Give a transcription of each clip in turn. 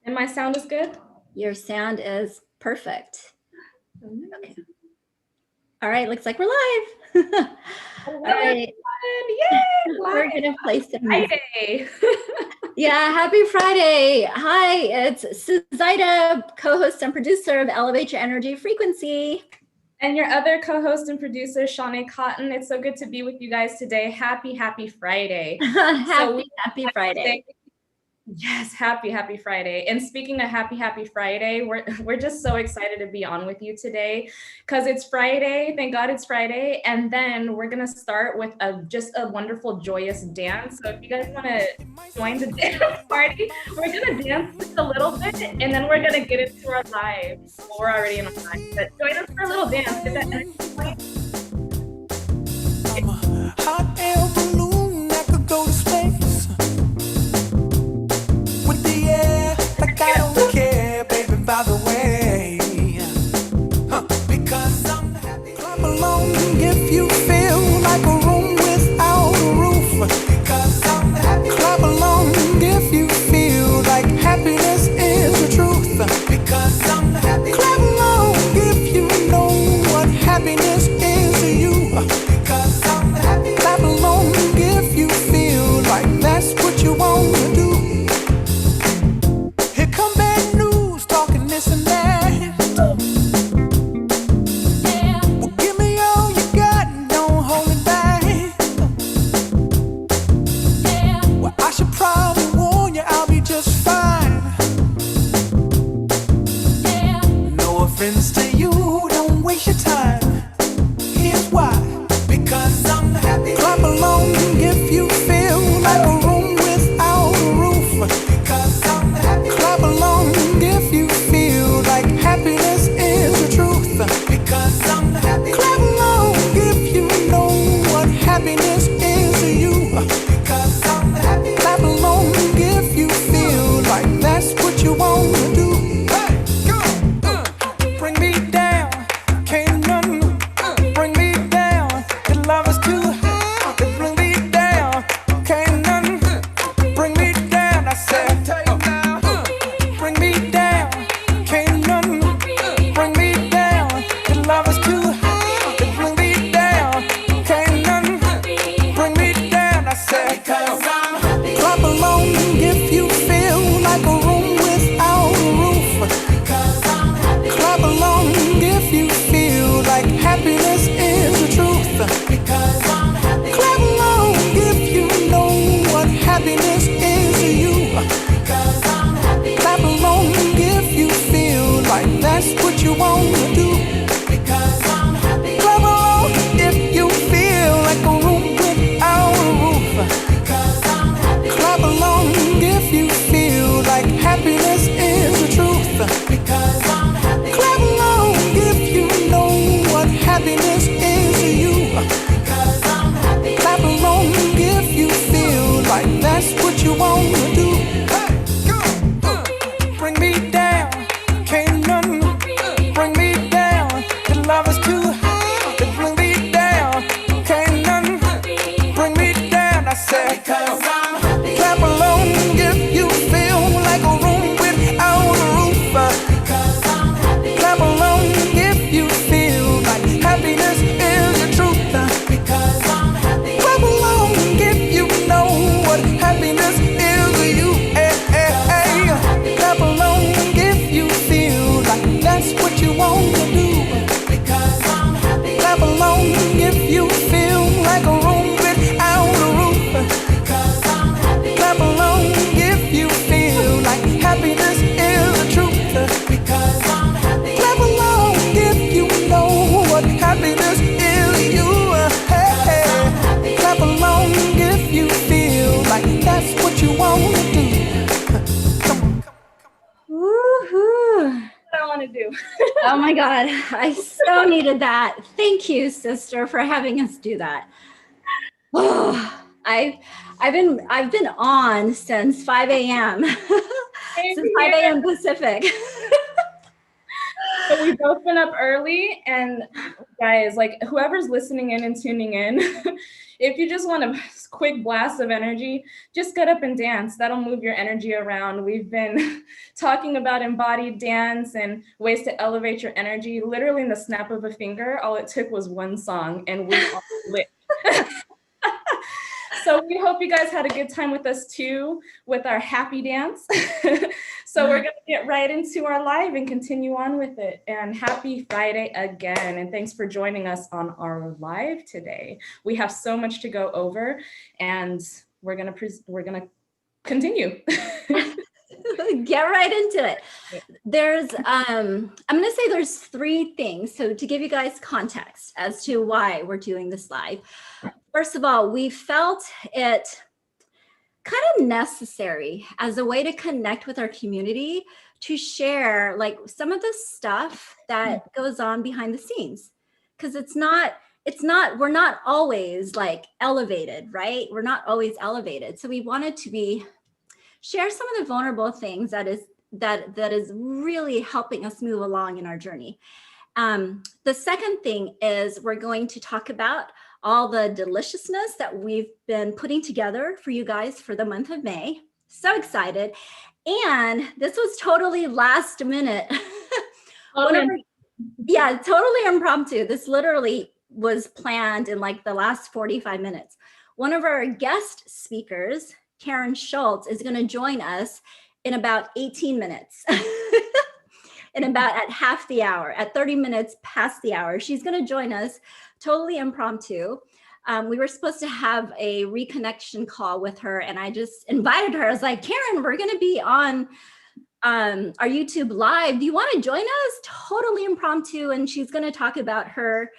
And my sound is good? Your sound is perfect. Okay. All right, looks like we're live. All right. Yay! We're gonna play some music. Friday. Yeah, happy Friday. Hi, it's Suzaita, co-host and producer of Elevate Your Energy Frequency. And your other co-host and producer, Shaunay Cotton. It's so good to be with you guys today. Happy Friday. Happy Friday. Yes, happy Friday. And speaking of happy Friday, we're just so excited to be on with you today because it's Friday. Thank God it's Friday. And then we're gonna start with just a wonderful, joyous dance. So if you guys want to join the dance party, we're gonna dance just a little bit, and then we're gonna get into our live. Well, we're already in a live, but join us for a little dance. Get that energy point. I'm a hot air balloon that could go to space. With the air, like I don't care, baby, by the way. Because I'm happy. Clap along if you feel like a room without a roof. Because I'm happy. Clap along if you feel like happiness is the truth. Because I'm happy. Clap along if you know what happiness is to you. Because I'm happy. Clap along if you feel like that's what you want to do. Here come bad news, talking this and that. Yeah. Well, give me all you got and don't hold it back. Yeah. Well, I should probably warn you, I'll be just fine. Yeah. No offense to you, don't waste your time. Here's why. Because I'm happy. Clap along if you feel like a room without a roof. Because I'm happy. Clap along if you feel like happiness is the truth. Because I'm happy. Clap along if you know what happiness is to you. Because I'm happy. Clap along if you feel like that's what you want to do. Hey, go. Bring me down, can't none bring me down. The love is too high. Bring me down, can't none bring me down. I said, bring me down, can't none bring me down. The love is too high. Bring me down, can't none bring me down. I said, clap along if you feel like a room without a roof. Clap along if you feel like happiness is the truth. Clap along if you know what happiness is to you. Clap along if you feel like that's what you want to do. Clap along if you feel like a room without a roof. Clap along if you feel like happiness is the truth. Clap along if you know what happiness is to you. Clap along if you feel like that's what you want to do. Bring me down, can't none bring me down. The love is too high. Bring me down, can't none bring me down. I said, clap along if you feel like a room without a roof. Clap along if you feel like happiness is the truth. Clap along if you know what happiness is to you. Clap along if you feel like that's what you want to do. Clap along if you feel like a room without a roof. Clap along if you feel like happiness is the truth. Clap along if you know what happiness is to you. Clap along if you feel like that's what you want to do. Woohoo! What I want to do. Oh my God, I so needed that. Thank you, sister, for having us do that. Oh, I've been on since 5 a.m. since 5 a.m. Pacific. So we've both been up early, and Guys, like whoever's listening in and tuning in, if you just want a quick blast of energy, just get up and dance. That'll move your energy around. We've been talking about embodied dance and ways to elevate your energy. Literally in the snap of a finger, all it took was one song and we all lit. So we hope you guys had a good time with us too, with our happy dance. So we're gonna get right into our live and continue on with it. And happy Friday again. And thanks for joining us on our live today. We have so much to go over and we're gonna continue. Get right into it. There's, I'm gonna say there's 3 things. So to give you guys context as to why we're doing this live. First of all, we felt it kind of necessary as a way to connect with our community to share like some of the stuff that goes on behind the scenes. Because we're not always like elevated, right? We're not always elevated. So we wanted to share some of the vulnerable things that is really helping us move along in our journey. The second thing is we're going to talk about all the deliciousness that we've been putting together for you guys for the month of May. So excited. And this was totally last minute. Totally impromptu. This literally was planned in like the last 45 minutes. One of our guest speakers, Karen Schultz, is going to join us in about 18 minutes. At half the hour, at 30 minutes past the hour. She's going to join us totally impromptu. We were supposed to have a reconnection call with her, and I just invited her. I was like, Karen, we're going to be on our YouTube live. Do you want to join us? Totally impromptu. And she's going to talk about her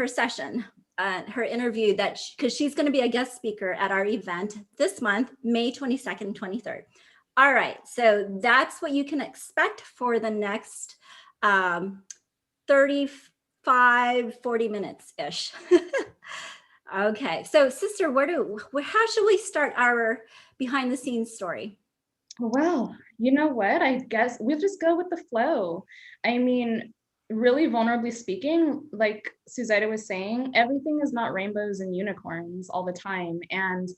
session, her interview, because she's going to be a guest speaker at our event this month, May 22nd, 23rd. All right, so that's what you can expect for the next 35, 40 minutes-ish. Okay, so sister, how should we start our behind the scenes story? Well, you know what? I guess we'll just go with the flow. I mean, really vulnerably speaking, like Suzaita was saying, everything is not rainbows and unicorns all the time. And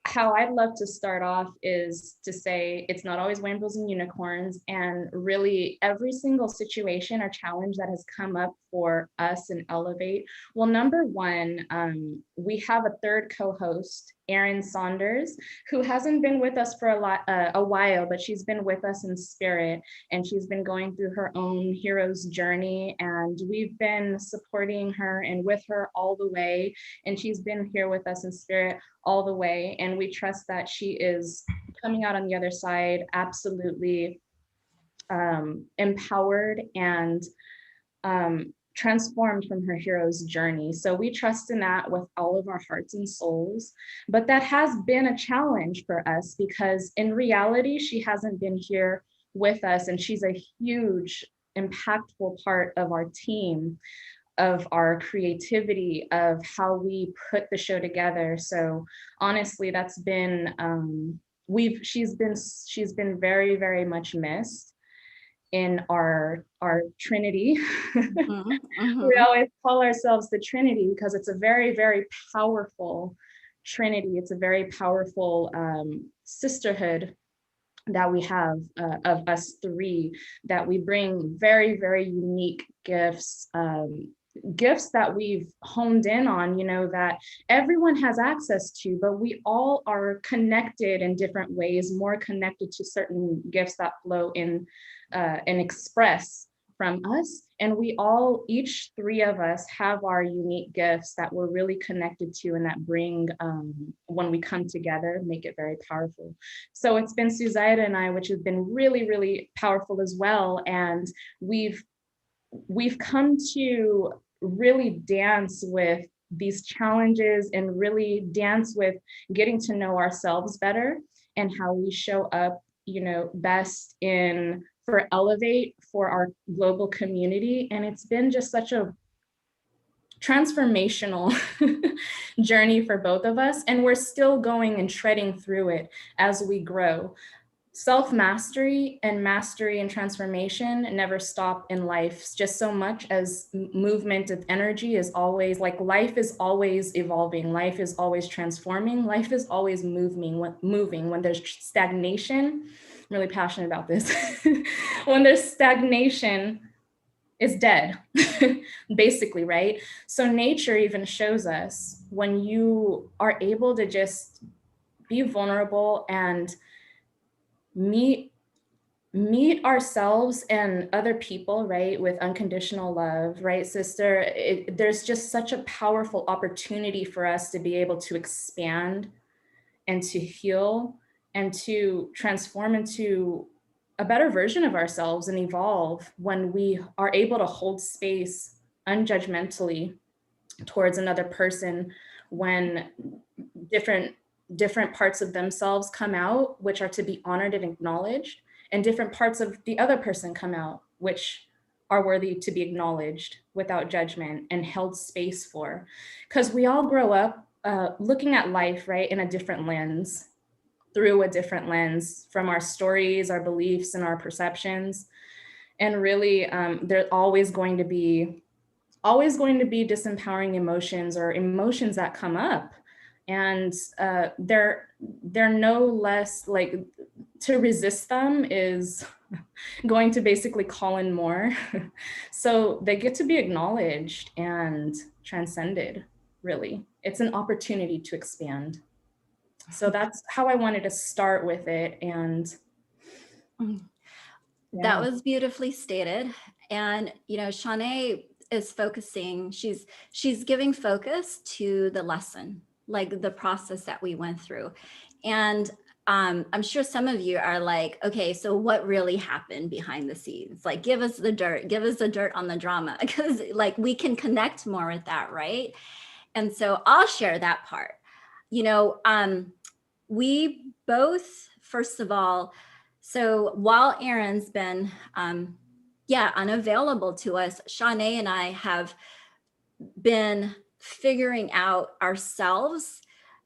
how I'd love to start off is to say it's not always rainbows and unicorns, and really every single situation or challenge that has come up for us in Elevate. Well, number one, we have a third co-host, Erin Saunders, who hasn't been with us for a while, but she's been with us in spirit, and she's been going through her own hero's journey, and we've been supporting her and with her all the way, and she's been here with us in spirit all the way, and we trust that she is coming out on the other side absolutely empowered and transformed from her hero's journey. So we trust in that with all of our hearts and souls. But that has been a challenge for us because in reality, she hasn't been here with us, and she's a huge, impactful part of our team, of our creativity, of how we put the show together. So honestly, that's been she's been very, very much missed in our Trinity. Mm-hmm, mm-hmm. We always call ourselves the Trinity because it's a very, very powerful Trinity. It's a very powerful sisterhood that we have of us three, that we bring very, very unique gifts, gifts that we've honed in on, that everyone has access to, but we all are connected in different ways, more connected to certain gifts that flow in and express from us. And we all, each three of us, have our unique gifts that we're really connected to and that bring, when we come together, make it very powerful. So it's been Suzaita and I, which has been really, really powerful as well. And we've come to really dance with these challenges and really dance with getting to know ourselves better and how we show up, best for Elevate, for our global community. And it's been just such a transformational journey for both of us. And we're still going and treading through it as we grow. self-mastery and mastery and transformation never stop in life, just so much as movement of energy is always like, life is always evolving, life is always transforming, life is always moving. When there's stagnation, I'm really passionate about this. When there's stagnation, is dead, basically, right? So nature even shows us, when you are able to just be vulnerable and meet ourselves and other people, right, with unconditional love, right, sister, there's just such a powerful opportunity for us to be able to expand and to heal and to transform into a better version of ourselves and evolve, when we are able to hold space unjudgmentally towards another person, when different parts of themselves come out, which are to be honored and acknowledged, and different parts of the other person come out, which are worthy to be acknowledged without judgment and held space for. Because we all grow up looking at life, right, in a different lens, through a different lens, from our stories, our beliefs, and our perceptions. And really, there are always going to be disempowering emotions, or emotions that come up, and they're no less like, to resist them is going to basically call in more. So they get to be acknowledged and transcended. Really, it's an opportunity to expand. So that's how I wanted to start with it. And that was beautifully stated. And Shaunay is focusing, she's giving focus to the lesson, like the process that we went through. And I'm sure some of you are like, okay, so what really happened behind the scenes? Like, give us the dirt on the drama, because like we can connect more with that, right? And so I'll share that part. We both, first of all, so while Aaron's been unavailable to us, Shaunay and I have been figuring out ourselves,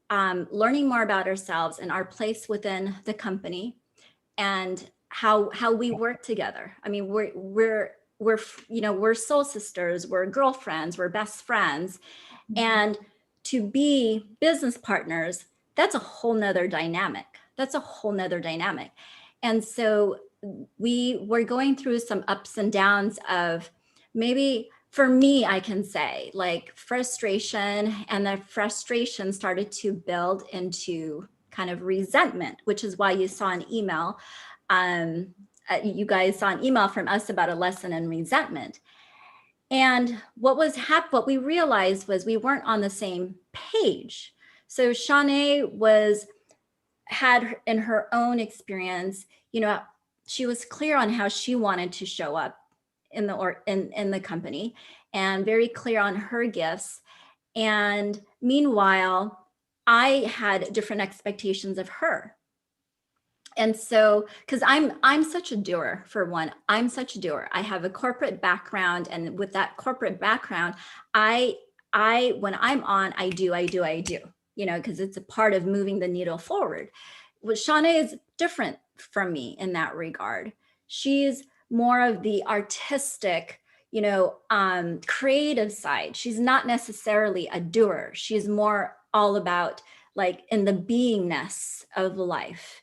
learning more about ourselves and our place within the company, and how we work together. I mean, we're soul sisters, we're girlfriends, we're best friends, and to be business partners, that's a whole nother dynamic. And so we were going through some ups and downs of, maybe for me, I can say, like, frustration, and the frustration started to build into kind of resentment, which is why you saw an email. You guys saw an email from us about a lesson in resentment. And what we realized was we weren't on the same page. So Shaunay had in her own experience, she was clear on how she wanted to show up in the company, and very clear on her gifts. And meanwhile, I had different expectations of her. And so, because I'm such a doer, for one, I'm such a doer. I have a corporate background, and with that corporate background, I when I'm on, I do, because it's a part of moving the needle forward. Well, Shaunay is different from me in that regard. She's more of the artistic, creative side. She's not necessarily a doer. She's more all about, like, in the beingness of life.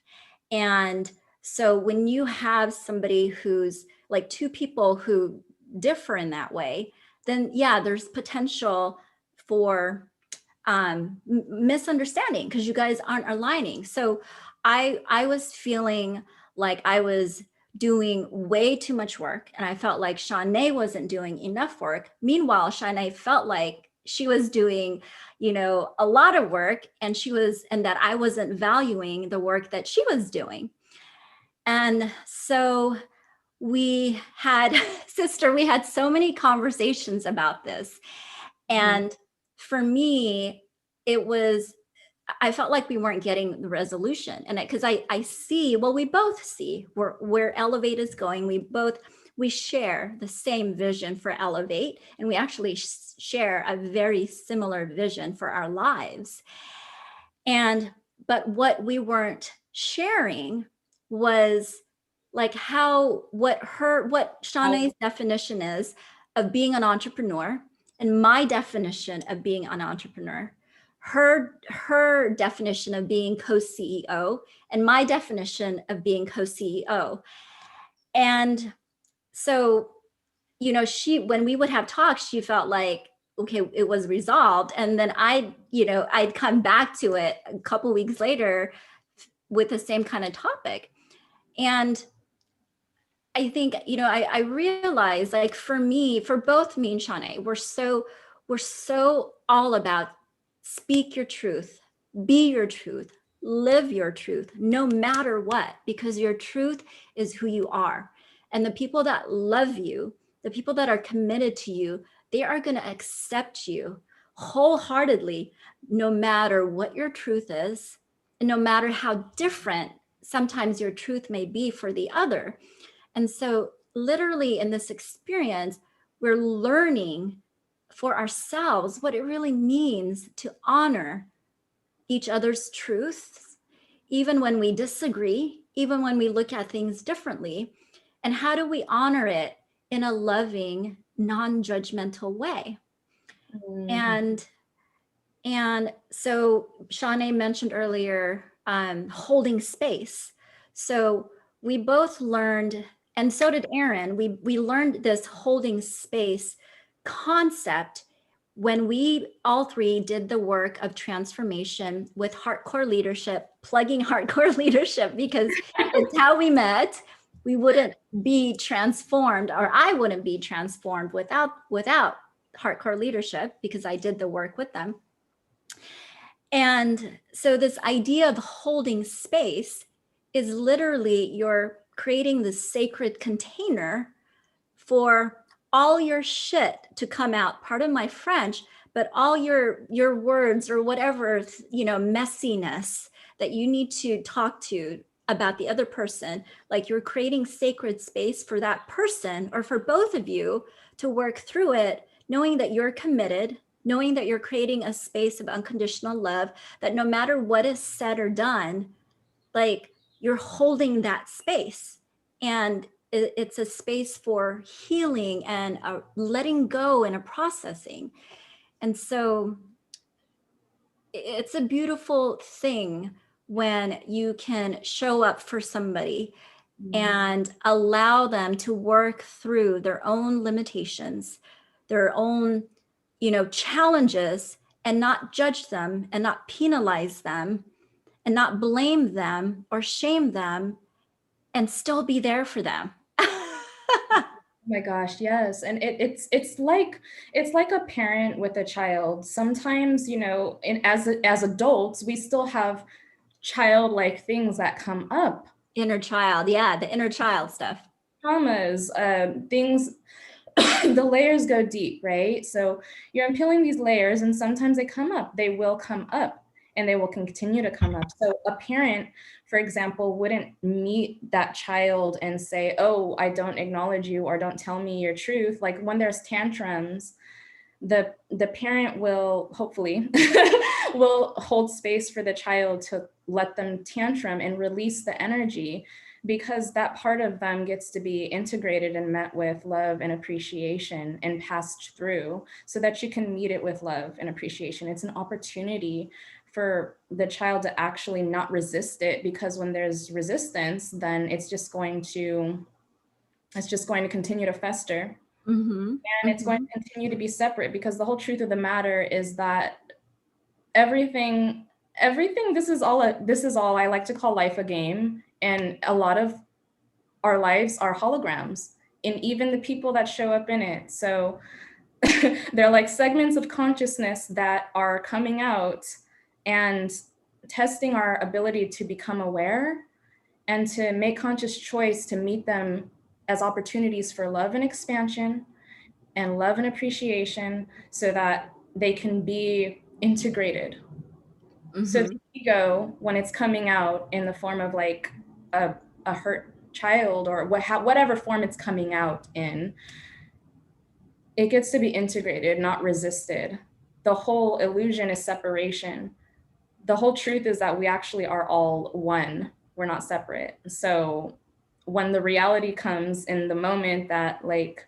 And so when you have somebody who's like, two people who differ in that way, then there's potential for misunderstanding, because you guys aren't aligning. So I was feeling like I was doing way too much work, and I felt like Shaunay wasn't doing enough work. Meanwhile, Shaunay felt like she was doing, a lot of work, and that I wasn't valuing the work that she was doing. And so we had so many conversations about this. And for me, I felt like we weren't getting the resolution. And because I see, well, we both see where Elevate is going. We share the same vision for Elevate, and we actually share a very similar vision for our lives. But what we weren't sharing was like what Shaunay's definition is of being an entrepreneur and my definition of being an entrepreneur, her definition of being co-CEO and my definition of being co-CEO. And so, when we would have talks, she felt like, okay, it was resolved. And then I'd come back to it a couple weeks later with the same kind of topic. And I think, I realized, like, for both me and Shaunay, we're so all about speak your truth, be your truth, live your truth, no matter what, because your truth is who you are. And the people that love you, the people that are committed to you, they are going to accept you wholeheartedly, no matter what your truth is, and no matter how different sometimes your truth may be for the other. And so, literally, in this experience, we're learning for ourselves what it really means to honor each other's truths, even when we disagree, even when we look at things differently. And how do we honor it in a loving, non-judgmental way? Mm-hmm. And so Shaunay mentioned earlier holding space. So we both learned, and so did Aaron, we learned this holding space concept when we all three did the work of transformation with Hardcore Leadership, plugging Hardcore Leadership, because it's how we met. We wouldn't be transformed, or I wouldn't be transformed without Hardcore Leadership, because I did the work with them. And so this idea of holding space is literally you're creating this sacred container for all your shit to come out. Pardon my French, but all your words or whatever, messiness that you need to talk to about the other person, like you're creating sacred space for that person or for both of you to work through it, knowing that you're committed, knowing that you're creating a space of unconditional love, that no matter what is said or done, like you're holding that space. And it's a space for healing and a letting go and a processing. And so it's a beautiful thing when you can show up for somebody and allow them to work through their own limitations, their own, challenges, and not judge them and not penalize them and not blame them or shame them, and still be there for them. Oh my gosh, yes. And it's like a parent with a child. Sometimes, as adults, we still have childlike things that come up. Inner child, yeah, the inner child stuff. Traumas, things, the layers go deep, right? So you're unpeeling these layers, and sometimes they come up. They will come up, and they will continue to come up. So a parent, for example, wouldn't meet that child and say, oh, I don't acknowledge you, or don't tell me your truth. Like when there's tantrums, the parent will hopefully will hold space for the child to let them tantrum and release the energy, because that part of them gets to be integrated and met with love and appreciation and passed through, so that you can meet it with love and appreciation. It's an opportunity for the child to actually not resist it, because when there's resistance, then it's just going to continue to fester. Mm-hmm. And it's going to continue to be separate, because the whole truth of the matter is that everything this is all I like to call life a game, and a lot of our lives are holograms, and even the people that show up in it. So they're like segments of consciousness that are coming out and testing our ability to become aware and to make conscious choice to meet them as opportunities for love and expansion and love and appreciation, so that they can be integrated. Mm-hmm. So the ego, when it's coming out in the form of like a hurt child, or whatever form it's coming out in, it gets to be integrated, not resisted. The whole illusion is separation. The whole truth is that we actually are all one, we're not separate. So when the reality comes in the moment that like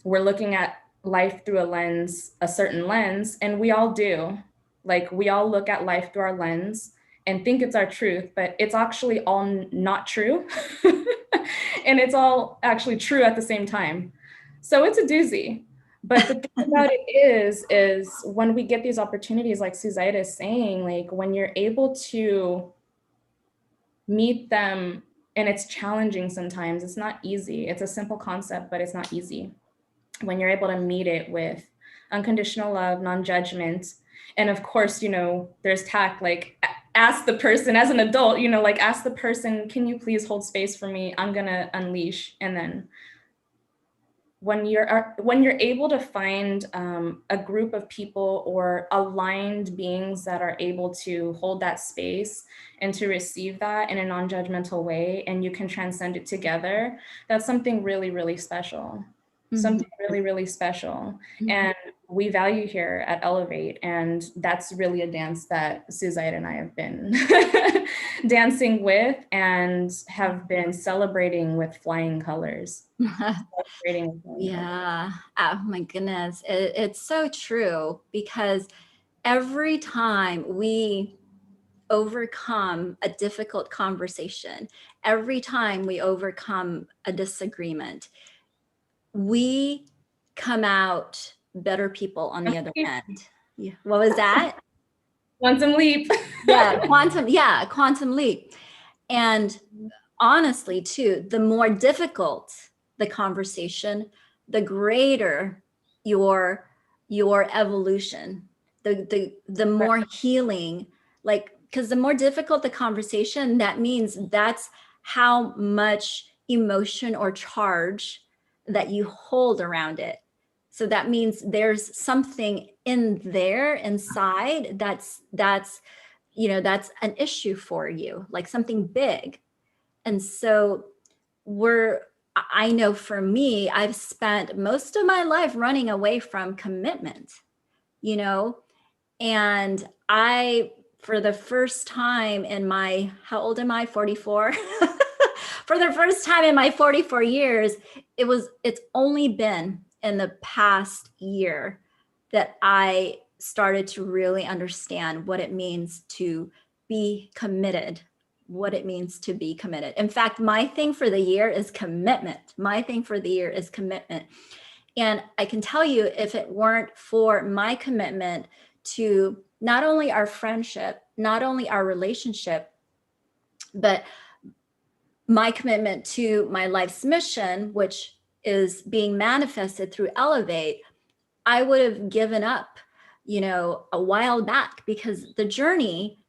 we're looking at life through a lens, a certain lens, and we all do, like we all look at life through our lens and think it's our truth, but it's actually all not true. And it's all actually true at the same time. So it's a doozy. But the thing about it is when we get these opportunities, like Suzaita is saying, like when you're able to meet them, and it's challenging sometimes, it's not easy. It's a simple concept, but it's not easy. When you're able to meet it with unconditional love, non-judgment, and of course, you know, there's tact, like ask the person as an adult, you know, like ask the person, can you please hold space for me? I'm gonna unleash. And then when you're able to find a group of people or aligned beings that are able to hold that space and to receive that in a non-judgmental way, and you can transcend it together, that's something really, really special. Something really, really special. And we value here at Elevate. And that's really a dance that Suzaita and I have been dancing with and have been celebrating with flying colors. Yeah. Oh my goodness. It's so true, because every time we overcome a difficult conversation, every time we overcome a disagreement, we come out better people on the other end. Yeah. What was that? Quantum leap. Quantum leap. And honestly, too, the more difficult the conversation, the greater your evolution, the more healing, like, because the more difficult the conversation, that means that's how much emotion or charge that you hold around it. So that means there's something in there inside that's you know, that's an issue for you, like something big. And so I know for me, I've spent most of my life running away from commitment, you know, and for the first time in my, how old am I? 44. For the first time in my 44 years, it's only been in the past year that I started to really understand what it means to be committed, what it means to be committed. In fact, my thing for the year is commitment. My thing for the year is commitment. And I can tell you, if it weren't for my commitment to not only our friendship, not only our relationship, but my commitment to my life's mission, which is being manifested through Elevate, I would have given up, you know, a while back, because the journey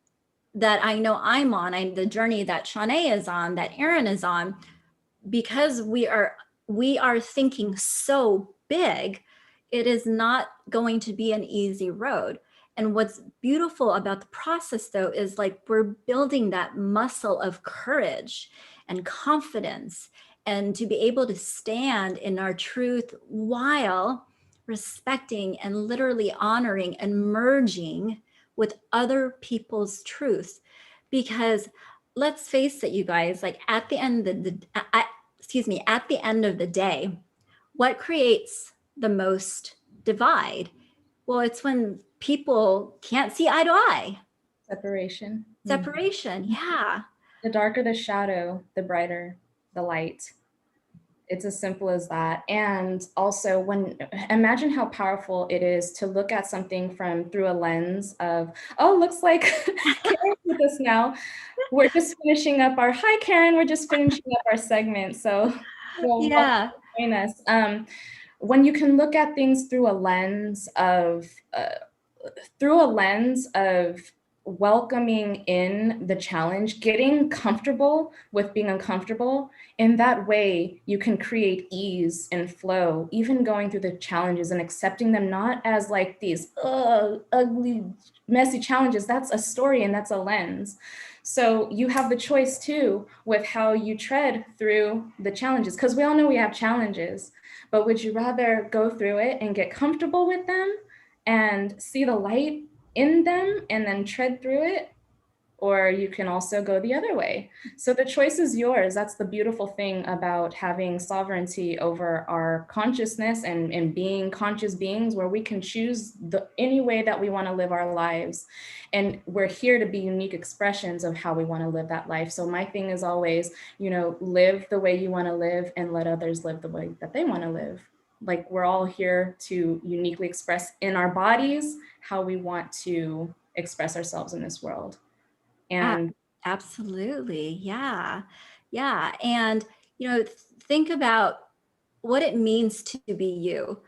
that I know I'm on, the journey that Shaunay is on, that Aaron is on, because we are thinking so big, it is not going to be an easy road. And what's beautiful about the process, though, is like we're building that muscle of courage and confidence, and to be able to stand in our truth while respecting and literally honoring and merging with other people's truth. Because let's face it, you guys, like at the end of at the end of the day, what creates the most divide? Well, it's when people can't see eye to eye. Separation. Yeah. The darker the shadow, the brighter the light. It's as simple as that. And also, imagine how powerful it is to look at something through a lens of, oh, looks like Karen's with us now. We're just finishing up hi Karen, we're just finishing up our segment. So Yeah. Join us. When you can look at things through a lens of welcoming in the challenge, getting comfortable with being uncomfortable. In that way, you can create ease and flow, even going through the challenges and accepting them not as like these ugly, messy challenges. That's a story and that's a lens. So you have the choice too with how you tread through the challenges, because we all know we have challenges, but would you rather go through it and get comfortable with them and see the light in them and then tread through it? or you can also go the other way. So the choice is yours. That's the beautiful thing about having sovereignty over our consciousness and being conscious beings, where we can choose any way that we want to live our lives. And we're here to be unique expressions of how we want to live that life. So my thing is always, live the way you want to live and let others live the way that they want to live. Like, we're all here to uniquely express in our bodies how we want to express ourselves in this world. And absolutely. Yeah. Yeah. And, think about what it means to be you.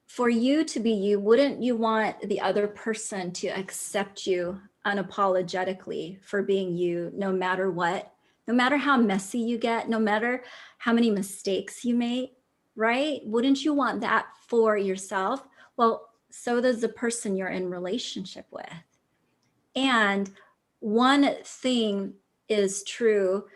For you to be you, wouldn't you want the other person to accept you unapologetically for being you, no matter what, no matter how messy you get, no matter how many mistakes you make, right? Wouldn't you want that for yourself? Well, so does the person you're in relationship with. And one thing is true,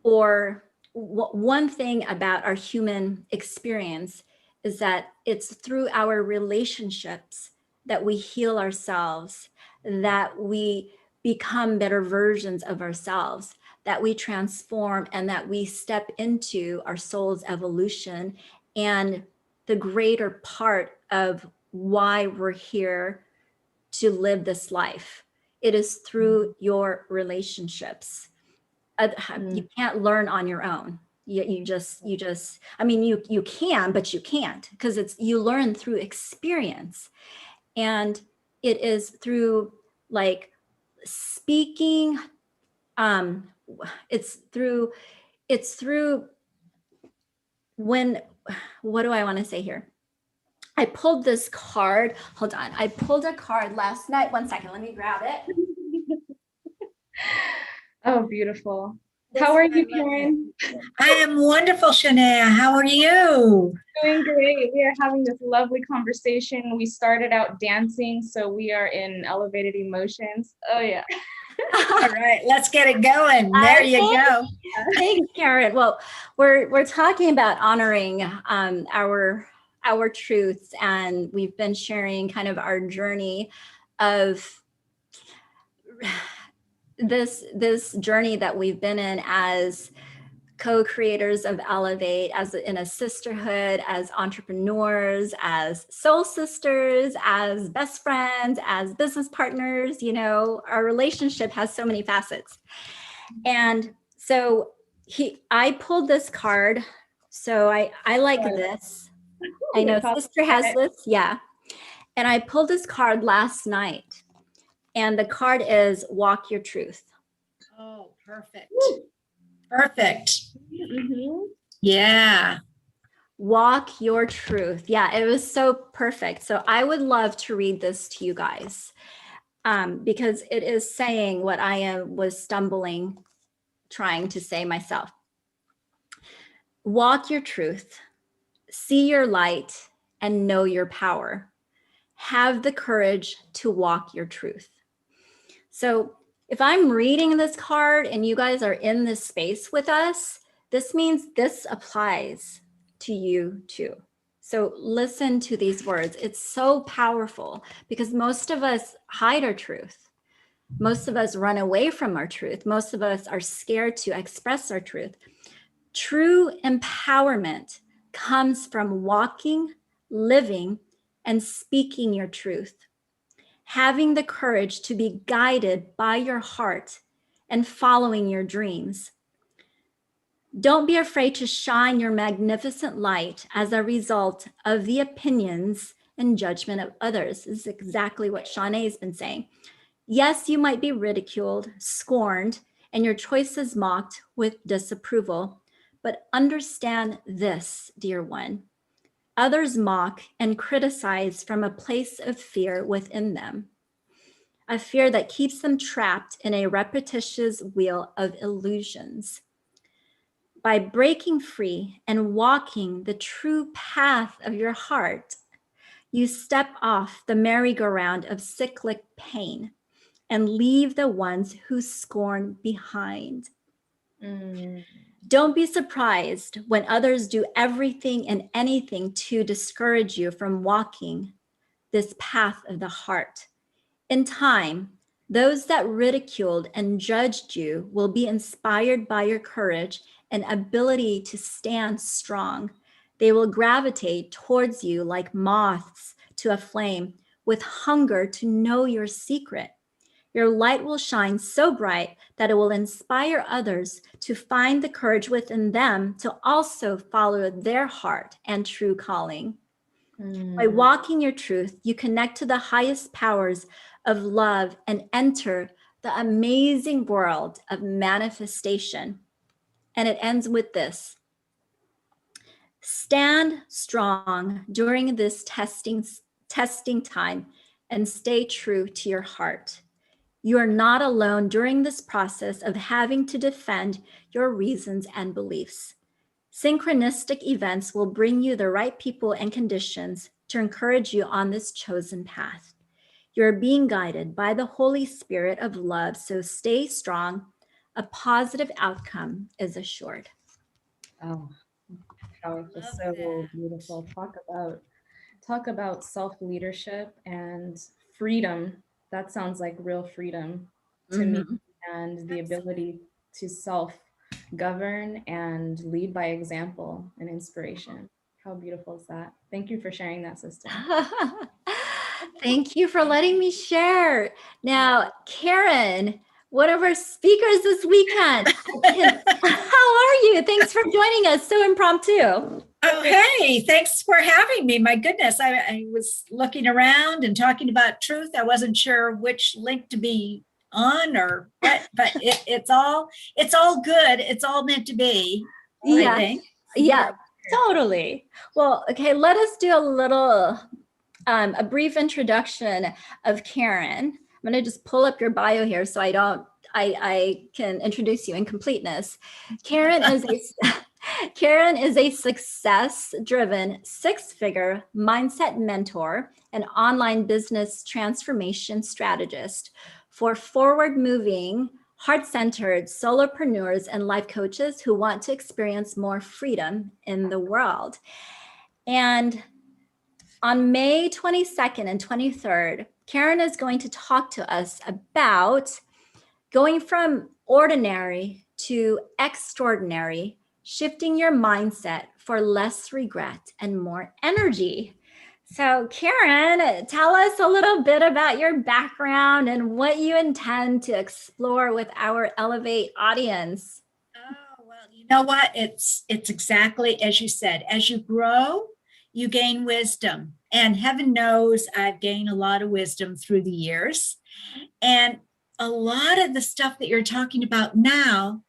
or one thing about our human experience is that it's through our relationships that we heal ourselves, that we become better versions of ourselves, that we transform, and that we step into our soul's evolution and the greater part of why we're here to live this life. It is through your relationships. You can't learn on your own. You just, I mean, you can, but you can't, because you learn through experience. And it is through like speaking, it's through when, what do I want to say here? I pulled this card. Hold on. I pulled a card last night. One second. Let me grab it. Oh, beautiful. How are you, Karen? I am wonderful, Shaunay. How are you? Doing great. We are having this lovely conversation. We started out dancing, so we are in elevated emotions. Oh, yeah. All right, let's get it going. There you go. Thanks, Karen. Well, we're talking about honoring our truths, and we've been sharing kind of our journey of this journey that we've been in as co-creators of Elevate, as in a sisterhood, as entrepreneurs, as soul sisters, as best friends, as business partners. Our relationship has so many facets. And so I pulled this card. So I like this. I know sister has this. Yeah. And I pulled this card last night. And the card is Walk Your Truth. Oh, perfect. Perfect. Mm-hmm. Yeah. Walk your truth. Yeah, it was so perfect. So I would love to read this to you guys, because it is saying what I was stumbling, trying to say myself. Walk your truth. See your light and know your power. Have the courage to walk your truth. So if I'm reading this card and you guys are in this space with us, this means this applies to you too. So listen to these words. It's so powerful because most of us hide our truth. Most of us run away from our truth. Most of us are scared to express our truth. True empowerment comes from walking, living, and speaking your truth. Having the courage to be guided by your heart and following your dreams. Don't be afraid to shine your magnificent light as a result of the opinions and judgment of others. This is exactly what Shaunay has been saying. Yes, you might be ridiculed, scorned, and your choices mocked with disapproval, but understand this, dear one. Others mock and criticize from a place of fear within them, a fear that keeps them trapped in a repetitious wheel of illusions. By breaking free and walking the true path of your heart, you step off the merry-go-round of cyclic pain and leave the ones who scorn behind. Don't be surprised when others do everything and anything to discourage you from walking this path of the heart. In time, Those that ridiculed and judged you will be inspired by your courage and ability to stand strong. They will gravitate towards you like moths to a flame, with hunger to know your secret. Your light will shine so bright that it will inspire others to find the courage within them to also follow their heart and true calling. By walking your truth, you connect to the highest powers of love and enter the amazing world of manifestation. And it ends with this: stand strong during this testing time and stay true to your heart. You are not alone during this process of having to defend your reasons and beliefs. Synchronistic events will bring you the right people and conditions to encourage you on this chosen path. You are being guided by the Holy Spirit of love, so stay strong. A positive outcome is assured. Oh, powerful, Love so beautiful. Talk about self-leadership and freedom. That sounds like real freedom to me, and the ability to self-govern and lead by example and inspiration. How beautiful is that? Thank you for sharing that, sister. Thank you for letting me share. Now, Karen, one of our speakers this weekend. How are you? Thanks for joining us. So impromptu. Oh, hey, thanks for having me. My goodness, I was looking around and talking about truth. I wasn't sure which link to be on or what, but it's all good. It's all meant to be, I Yeah. think. Yeah, totally. Well, okay, let us do a little, a brief introduction of Karen. I'm going to just pull up your bio here so I can introduce you in completeness. Karen is a success-driven six-figure mindset mentor and online business transformation strategist for forward-moving, heart-centered solopreneurs and life coaches who want to experience more freedom in the world. And on May 22nd and 23rd, Karen is going to talk to us about going from ordinary to extraordinary, shifting your mindset for less regret and more energy. So Karen, tell us a little bit about your background and what you intend to explore with our Elevate audience. Oh, well, you know what? It's exactly as you said. As you grow, you gain wisdom. And heaven knows I've gained a lot of wisdom through the years. And a lot of the stuff that you're talking about now,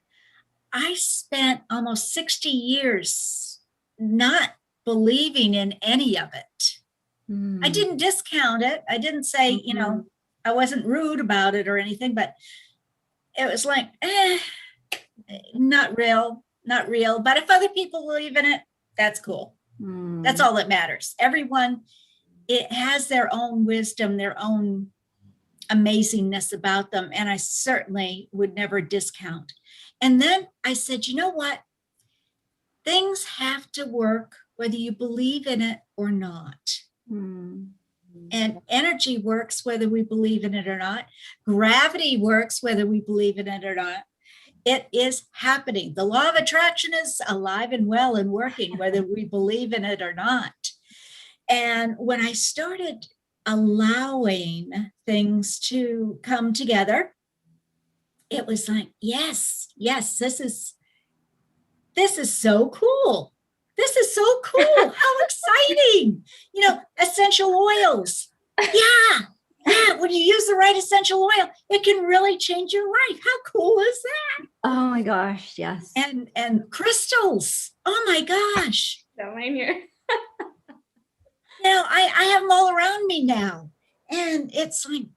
I spent almost 60 years not believing in any of it. I didn't discount it. I didn't say, I wasn't rude about it or anything, but it was like, not real. But if other people believe in it, that's cool. That's all that matters. Everyone, it has their own wisdom, their own amazingness about them. And I certainly would never discount. And then I said, you know what? Things have to work whether you believe in it or not. And energy works whether we believe in it or not. Gravity works whether we believe in it or not. It is happening. The law of attraction is alive and well and working whether we believe in it or not. And when I started allowing things to come together, it was like, yes, this is so cool. This is so cool. How exciting. Essential oils. Yeah. When you use the right essential oil, it can really change your life. How cool is that? Oh my gosh, yes. And crystals. Oh my gosh. Don't mind here. I have them all around me now. And it's like,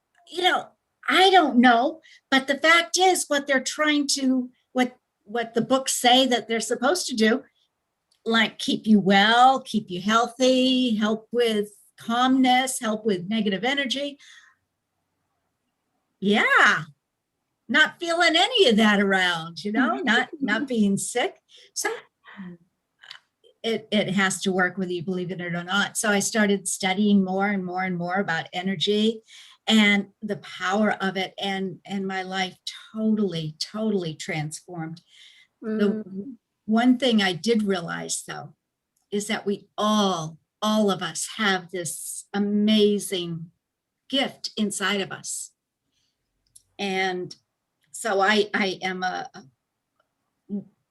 I don't know. But the fact is what they're trying to, what the books say that they're supposed to do, like keep you well, keep you healthy, help with calmness, help with negative energy. Yeah. Not feeling any of that around, not being sick. So it has to work whether you believe in it or not. So I started studying more and more and more about energy. and the power of it, and my life totally transformed. The one thing I did realize, though, is that we all of us have this amazing gift inside of us. And so I am a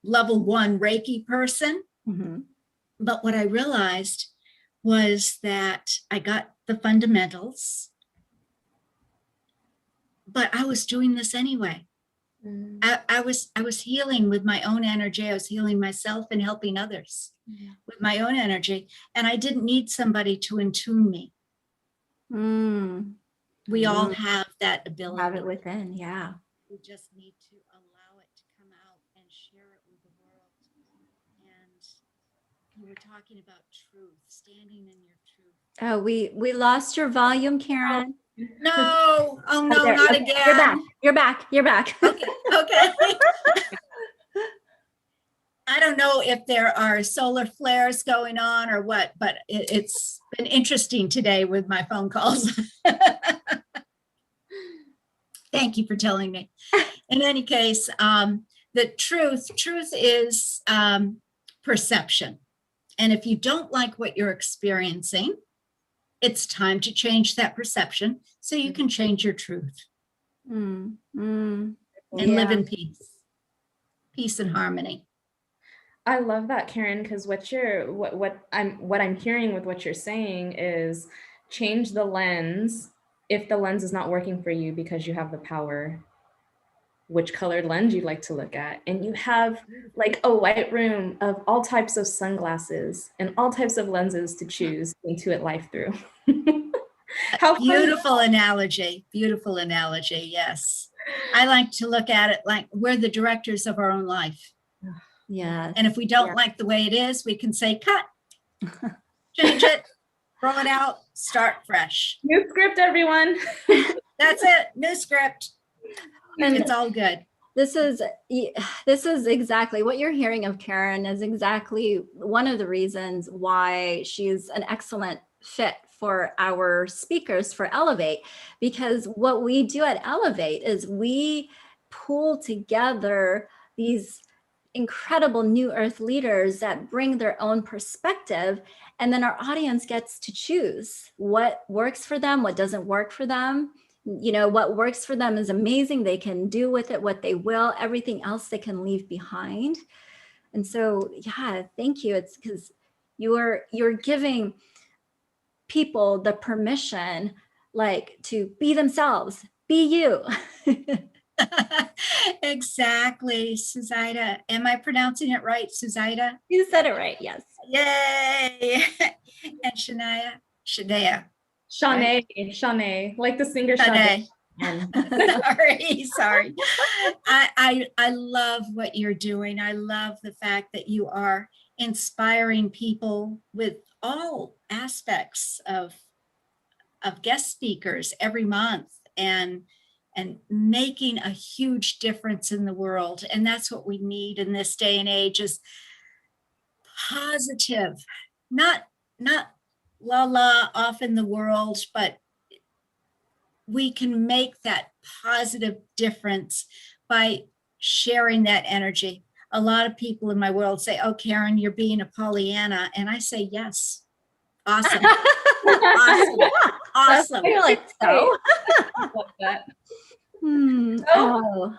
level 1 Reiki person. But what I realized was that I got the fundamentals, but I was doing this anyway. I was healing with my own energy. I was healing myself and helping others with my own energy. And I didn't need somebody to attune me. We all have that ability. Have it within, yeah. We just need to allow it to come out and share it with the world. And you were talking about truth, standing in your truth. Oh, we lost your volume, Karen. No, oh no, there. not Okay, again. You're back. Okay. I don't know if there are solar flares going on or what, but it's been interesting today with my phone calls. Thank you for telling me. In any case, the truth is perception. And if you don't like what you're experiencing, it's time to change that perception so you can change your truth and live in peace and harmony. I love that, Karen, because what I'm hearing with what you're saying is change the lens if the lens is not working for you, because you have the power, which colored lens you'd like to look at. And you have like a white room of all types of sunglasses and all types of lenses to choose to intuit life through. How beautiful analogy. Beautiful analogy. Yes. I like to look at it like we're the directors of our own life. Yeah. And if we don't like the way it is, we can say, cut, change it, throw it out, start fresh. New script, everyone. That's it. New script. And it's all good. This is exactly what you're hearing of Karen is exactly one of the reasons why she's an excellent fit for our speakers for Elevate, because what we do at Elevate is we pull together these incredible new earth leaders that bring their own perspective, and then our audience gets to choose what works for them, what doesn't work for them. You know, what works for them is amazing. They can do with it what they will. Everything else they can leave behind. And so, yeah, thank you. It's because you're giving people the permission, like, to be themselves, be you. Exactly, Suzaita. Am I pronouncing it right, Suzaita? You said it right, yes. Yay! And Shaunay. Shaunay, like the singer Shaunay. Sorry. I love what you're doing. I love the fact that you are inspiring people with all aspects of guest speakers every month and making a huge difference in the world. And that's what we need in this day and age, is positive, not la la off in the world, but we can make that positive difference by sharing that energy. A lot of people in my world say, oh, Karen, you're being a Pollyanna. And I say, yes. Awesome. Awesome. You're like, so? I love that. Oh.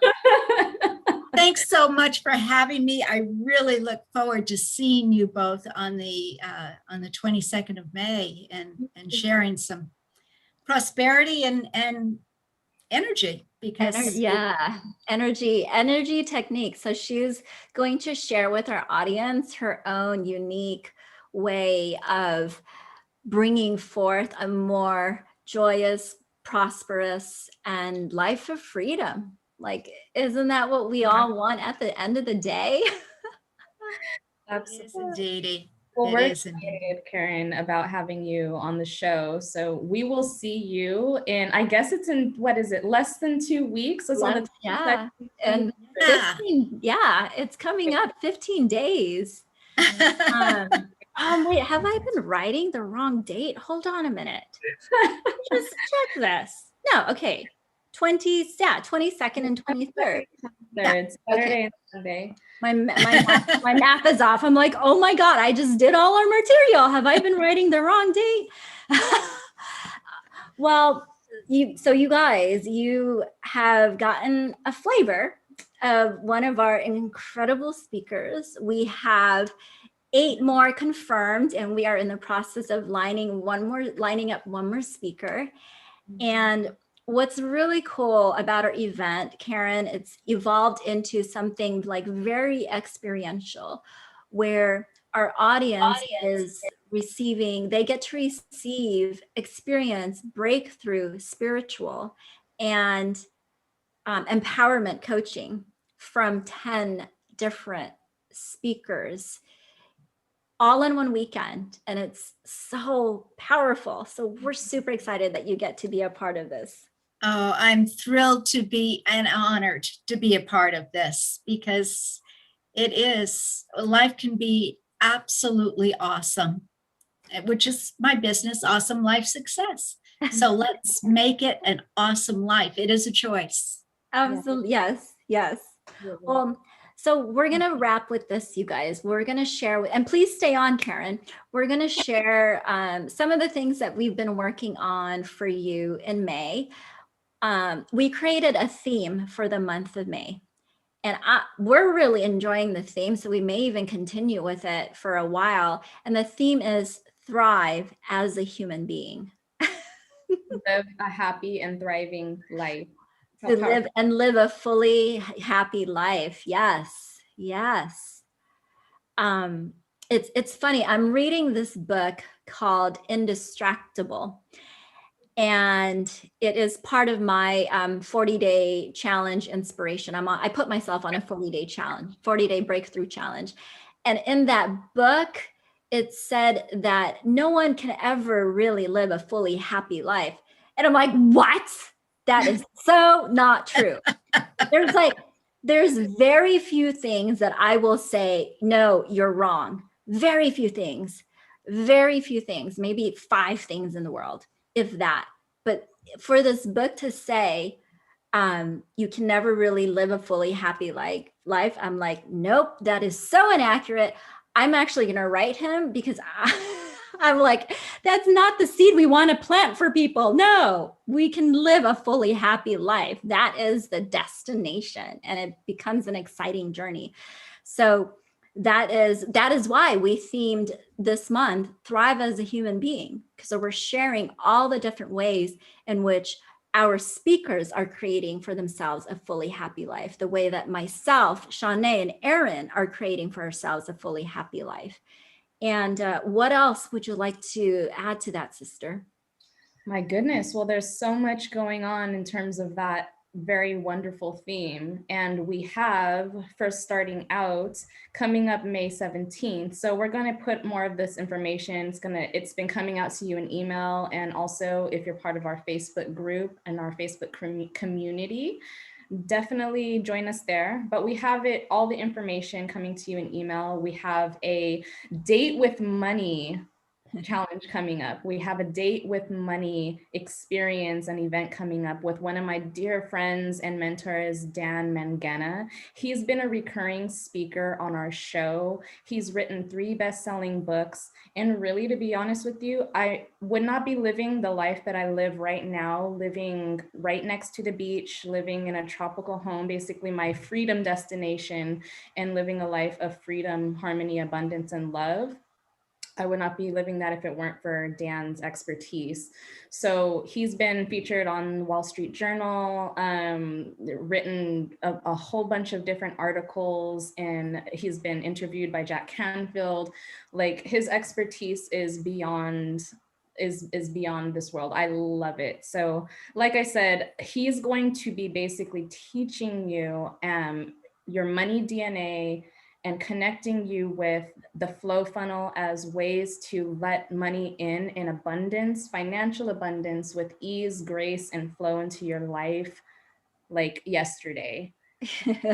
Thanks so much for having me. I really look forward to seeing you both on the 22nd of May and sharing some prosperity and energy, because energy technique. So she's going to share with our audience her own unique way of bringing forth a more joyous, prosperous, and life of freedom. Like, isn't that what we all want at the end of the day? Absolutely. Well, we're excited, Karen, about having you on the show. So we will see you in, I guess it's in, what is it, less than 2 weeks? It's on the 22nd. And 15, it's coming up 15 days. Wait, have I been writing the wrong date? Hold on a minute. Just check this. No, okay. 22nd and 23rd. Third, Saturday and Sunday. My math is off. I'm like, oh my God, I just did all our material. Have I been writing the wrong date? Well, you guys, you have gotten a flavor of one of our incredible speakers. We have 8 more confirmed, and we are in the process of lining up one more speaker. And what's really cool about our event, Karen, it's evolved into something like very experiential, where our audience is they get to receive experience, breakthrough, spiritual, and empowerment coaching from 10 different speakers all in one weekend. And it's so powerful. So we're super excited that you get to be a part of this. Oh, I'm thrilled to be and honored to be a part of this, because life can be absolutely awesome, which is my business, Awesome Life Success. So let's make it an awesome life. It is a choice. Absolutely. Yes. Well, so we're going to wrap with this, you guys. We're going to share, and please stay on, Karen. We're going to share some of the things that we've been working on for you in May. We created a theme for the month of May, and we're really enjoying the theme. So we may even continue with it for a while. And the theme is thrive as a human being. Live a happy and thriving life. To live a fully happy life. Yes. It's funny. I'm reading this book called Indistractable, and it is part of my 40-day challenge inspiration. I put myself on a 40-day challenge, 40-day breakthrough challenge. And in that book, it said that no one can ever really live a fully happy life. And I'm like, what? That is so not true. There's very few things that I will say, no, you're wrong. Very few things, maybe 5 things in the world, if that. But for this book to say, you can never really live a fully happy life, I'm like, nope, that is so inaccurate. I'm actually going to write him, because I'm like, that's not the seed we want to plant for people. No, we can live a fully happy life. That is the destination, and it becomes an exciting journey. So that is why we themed this month Thrive as a Human Being. So we're sharing all the different ways in which our speakers are creating for themselves a fully happy life, the way that myself, Shaunay, and Erin are creating for ourselves a fully happy life. And what else would you like to add to that, sister? My goodness. Well, there's so much going on in terms of that very wonderful theme. And we have, first starting out, coming up May 17th. So we're going to put more of this information. It's been coming out to you in email. And also, if you're part of our Facebook group and our Facebook community, definitely join us there. But we have all the information coming to you in email. We have a date with money challenge coming up. We have a date with money experience and event coming up with one of my dear friends and mentors, Dan Mangana. He's been a recurring speaker on our show. He's written 3 best-selling books. And really, to be honest with you, I would not be living the life that I live right now, living right next to the beach, living in a tropical home, basically my freedom destination, and living a life of freedom, harmony, abundance, and love. I would not be living that if it weren't for Dan's expertise. So he's been featured on Wall Street Journal, written a whole bunch of different articles, and he's been interviewed by Jack Canfield. Like, his expertise is beyond this world. I love it. So like I said, he's going to be basically teaching you your money DNA and connecting you with the flow funnel as ways to let money in abundance, financial abundance, with ease, grace, and flow into your life like yesterday. And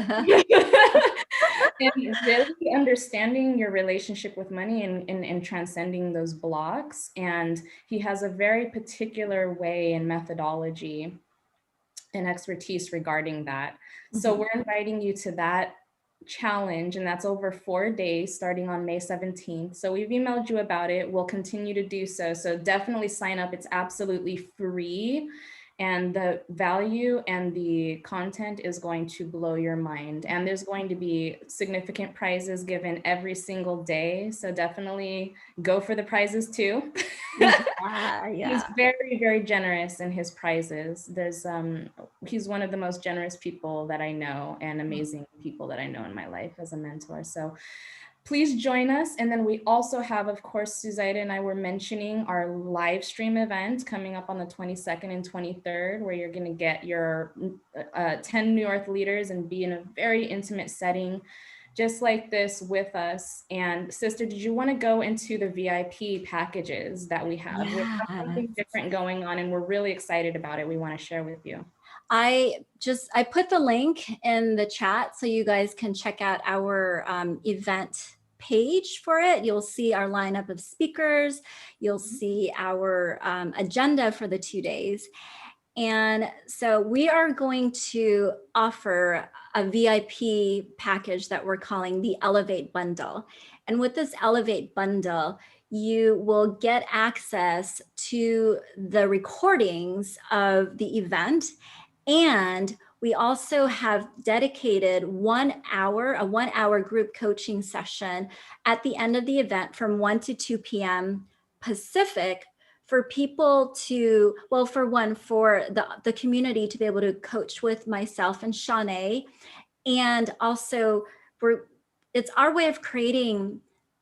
really understanding your relationship with money and transcending those blocks. And he has a very particular way and methodology and expertise regarding that. So we're inviting you to that challenge, and that's over 4 days starting on May 17th. So we've emailed you about it. We'll continue to do so. So definitely sign up. It's absolutely free. And the value and the content is going to blow your mind. And there's going to be significant prizes given every single day. So definitely go for the prizes too. He's very, very generous in his prizes. He's one of the most generous people that I know, and amazing people that I know in my life as a mentor. So please join us. And then we also have, of course, Suzaita and I were mentioning our live stream event coming up on the 22nd and 23rd, where you're going to get your 10 New Earth leaders and be in a very intimate setting, just like this with us. And sister, did you want to go into the VIP packages that we have? We have something different going on, and we're really excited about it. We want to share with you. I put the link in the chat so you guys can check out our event page for it. You'll see our lineup of speakers. You'll see our agenda for the 2 days. And so we are going to offer a VIP package that we're calling the Elevate Bundle. And with this Elevate Bundle, you will get access to the recordings of the event. And we also have dedicated a 1 hour group coaching session at the end of the event from 1 to 2 p.m. Pacific for people to, well, for the community to be able to coach with myself and Shaunay. And also it's our way of creating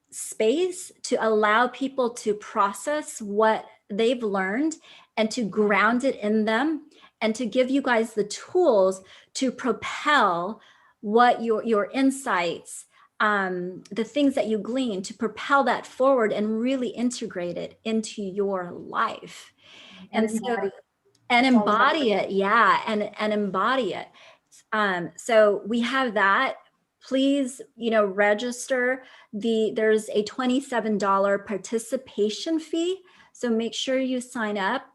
space to allow people to process what they've learned and to ground it in them, and to give you guys the tools to propel what your insights, the things that you glean, to propel that forward and really integrate it into your life. And embody it. Yeah. And embody it. So we have that. Please, register. There's a $27 participation fee. So make sure you sign up.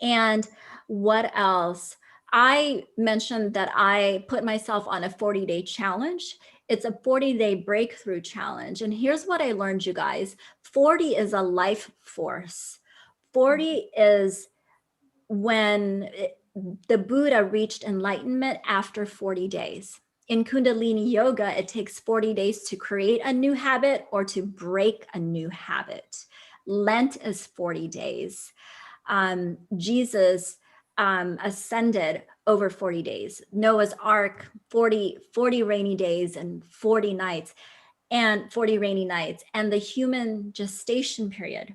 And what else? I mentioned that I put myself on a 40-day challenge. It's a 40-day breakthrough challenge. And here's what I learned, you guys. 40 is a life force. 40 is when the Buddha reached enlightenment after 40 days. In Kundalini Yoga, it takes 40 days to create a new habit or to break a new habit. Lent is 40 days. Jesus ascended over 40 days. Noah's Ark, 40 rainy days and 40 nights and 40 rainy nights. And the human gestation period,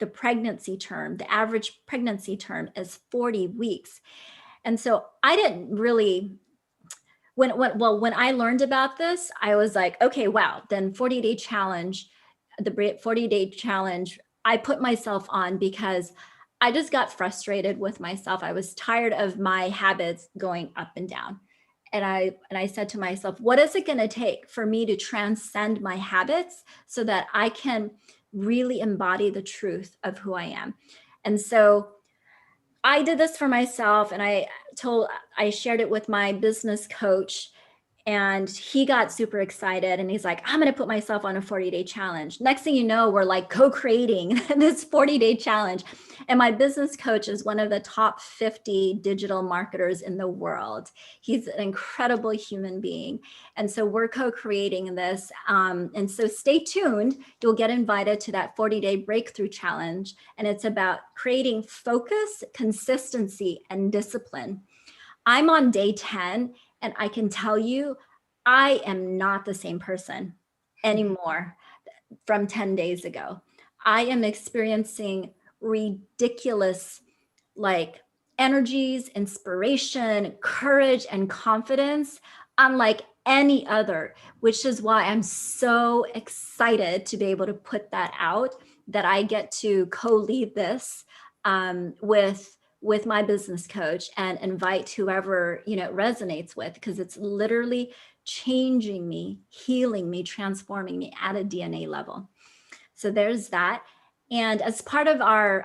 the pregnancy term, the average pregnancy term is 40 weeks. And so I didn't really, when I learned about this, I was like, okay, wow, then 40-day challenge, the 40-day challenge, I put myself on because I just got frustrated with myself. I was tired of my habits going up and down. And I said to myself, what is it going to take for me to transcend my habits so that I can really embody the truth of who I am? And so I did this for myself, and I shared it with my business coach, and he got super excited, and he's like, I'm going to put myself on a 40-day challenge. Next thing you know, we're like co-creating this 40-day challenge. And my business coach is one of the top 50 digital marketers in the world. He's an incredible human being. And so we're co-creating this. And so stay tuned. You'll get invited to that 40-day breakthrough challenge. And it's about creating focus, consistency, and discipline. I'm on day 10. And I can tell you, I am not the same person anymore from 10 days ago. I am experiencing ridiculous energies, inspiration, courage, and confidence unlike any other, which is why I'm so excited to be able to put that out, that I get to co-lead this with my business coach and invite whoever, it resonates with, because it's literally changing me, healing me, transforming me at a DNA level. So there's that. And as part of our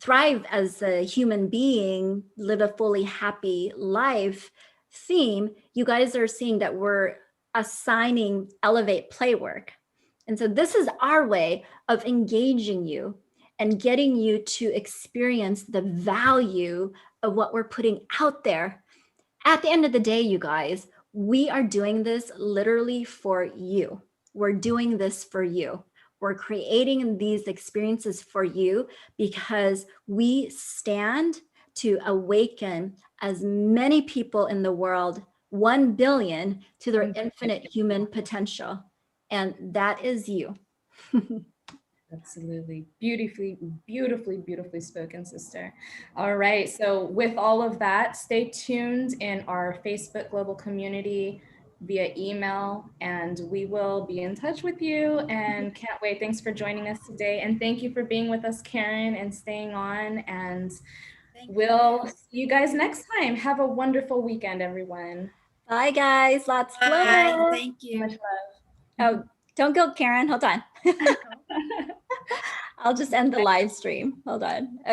Thrive as a Human Being, Live a Fully Happy Life theme, you guys are seeing that we're assigning Elevate Play work. And so this is our way of engaging you and getting you to experience the value of what we're putting out there. At the end of the day, you guys, we are doing this literally for you. We're doing this for you. We're creating these experiences for you because we stand to awaken as many people in the world, 1 billion, to their infinite human potential. And that is you. Absolutely. Beautifully, beautifully, beautifully spoken, sister. All right. So with all of that, stay tuned in our Facebook global community via email, and we will be in touch with you, and can't wait. Thanks for joining us today. And thank you for being with us, Karen, and staying on. And we'll see you guys next time. Have a wonderful weekend, everyone. Bye, guys. Lots of Bye. love. Thank you. Much love. Oh, don't go, Karen. Hold on. I'll just end the live stream. Hold on. Okay.